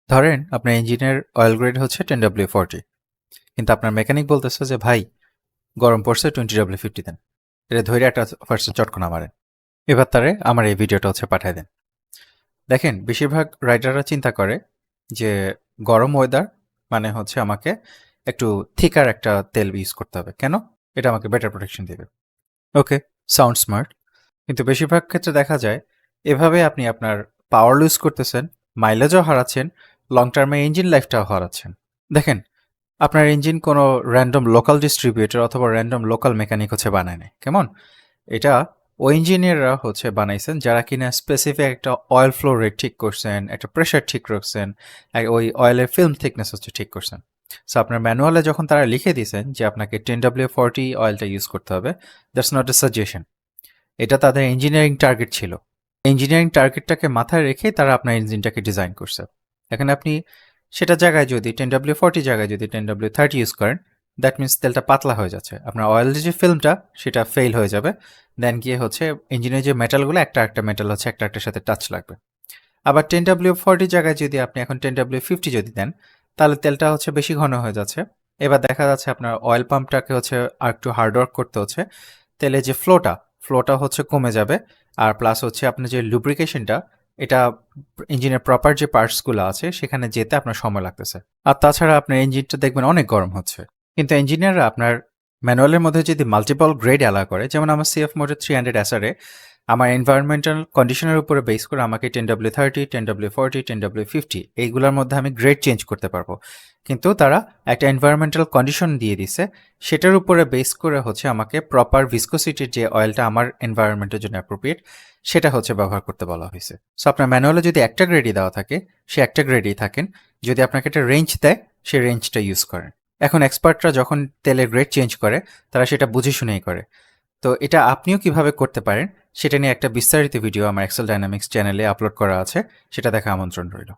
ধরেন আপনার ইঞ্জিনের অয়েল গ্রেড হচ্ছে 10W40, কিন্তু আপনার মেকানিক বলতেছে যে ভাই গরম পড়ছে 20W50 দেন। এটা ধরে একটা ফার্স্ট চটকনা মারেন, এবার তারে আমার এই ভিডিওটা হচ্ছে পাঠিয়ে দেন। দেখেন বেশিরভাগ রাইডাররা চিন্তা করে যে গরম ওয়েদার মানে হচ্ছে আমাকে একটু থিকার একটা তেল ইউজ করতে হবে, কেন? এটা আমাকে বেটার প্রোটেকশন দেবে। ওকে, সাউন্ড স্মার্ট, কিন্তু বেশিরভাগ ক্ষেত্রে দেখা যায় এভাবে আপনি আপনার পাওয়ার লুজ করতেছেন, মাইলেজও হারাচ্ছেন, লং টার্মে ইঞ্জিন লাইফটাও হারাচ্ছেন। দেখেন, আপনার ইঞ্জিন কোনো র্যান্ডম লোকাল ডিস্ট্রিবিউটর অথবা র্যান্ডম লোকাল মেকানিক হচ্ছে বানায় নাই, কেমন? এটা ওই ইঞ্জিনিয়াররা হচ্ছে বানাইছেন যারা কিনা স্পেসিফিক একটা অয়েল ফ্লো রেট ঠিক করছেন, একটা প্রেশার ঠিক রাখছেন, ওই অয়েলের ফিল্ম থিকনেস হচ্ছে ঠিক করছেন। সো আপনার ম্যানুয়ালে যখন তারা লিখে দিয়েছেন যে আপনাকে 10W40 অয়েলটা ইউজ করতে হবে, দ্যাটস নট এ সাজেশন, এটা তাদের ইঞ্জিনিয়ারিং টার্গেট ছিল। ইঞ্জিনিয়ারিং টার্গেটটাকে মাথায় রেখেই তারা আপনার ইঞ্জিনটাকে ডিজাইন করছে। এখন আপনি সেটা জায়গায় যদি 10W40 জায়গায় যদি 10W30 ইউজ করেন, দ্যাট মিনস তেলটা পাতলা হয়ে যাচ্ছে, আপনার অয়েলের যে ফিল্মটা সেটা ফেল হয়ে যাবে, দেন গিয়ে হচ্ছে ইঞ্জিনের যে মেটালগুলো একটা একটা মেটাল হচ্ছে একটা একটার সাথে টাচ লাগবে। আবার 10W40 জায়গায় যদি আপনি এখন 10W50 যদি দেন, তাহলে তেলটা হচ্ছে বেশি ঘন হয়ে যাচ্ছে। এবার দেখা যাচ্ছে আপনার অয়েল পাম্পটাকে হচ্ছে আর একটু হার্ডওয়ার্ক করতে হচ্ছে, তেলে যে ফ্লোটা হচ্ছে কমে যাবে। আর প্লাস হচ্ছে আপনার যে লুব্রিকেশনটা, এটা ইঞ্জিনের প্রপার যে পার্টসগুলো আছে সেখানে যেতে আপনার সময় লাগতেছে। আর তাছাড়া আপনার ইঞ্জিনটা দেখবেন অনেক গরম হচ্ছে। কিন্তু ইঞ্জিনিয়াররা আপনার ম্যানুয়ালের মধ্যে যদি মাল্টিপল গ্রেড অ্যালাউ করে, যেমন আমার CF মোটর 300 SR-এ আমার এনভায়রনমেন্টাল কন্ডিশনের উপরে বেস করে আমাকে 10W30, 10W40, 10W50 এইগুলোর মধ্যে আমি গ্রেড চেঞ্জ করতে পারবো। কিন্তু তারা একটা এনভায়রনমেন্টাল কন্ডিশন দিয়ে দিছে, সেটার উপরে বেস করে হচ্ছে আমাকে প্রপার ভিসকোসিটির যে অয়েলটা আমার এনভায়রনমেন্টের জন্য অ্যাপ্রোপ্রিয়েট সেটা হচ্ছে ব্যবহার করতে বলা হয়েছে। সো আপনার ম্যানুয়ালে যদি একটা গ্রেডই দেওয়া থাকে, সে একটা গ্রেডই থাকেন। যদি আপনাকে একটা রেঞ্জ দেয়, সেই রেঞ্জটা ইউজ করেন। এখন এক্সপার্টরা যখন তেলের গ্রেড চেঞ্জ করে, তারা সেটা বুঝে শুনেই করে। তো এটা আপনিও কিভাবে করতে পারেন সেটা নিয়ে একটা বিস্তারিত ভিডিও আমার এক্সেল ডাইনামিক্স চ্যানেলে আপলোড করা আছে, সেটা দেখা আমন্ত্রণ রইল।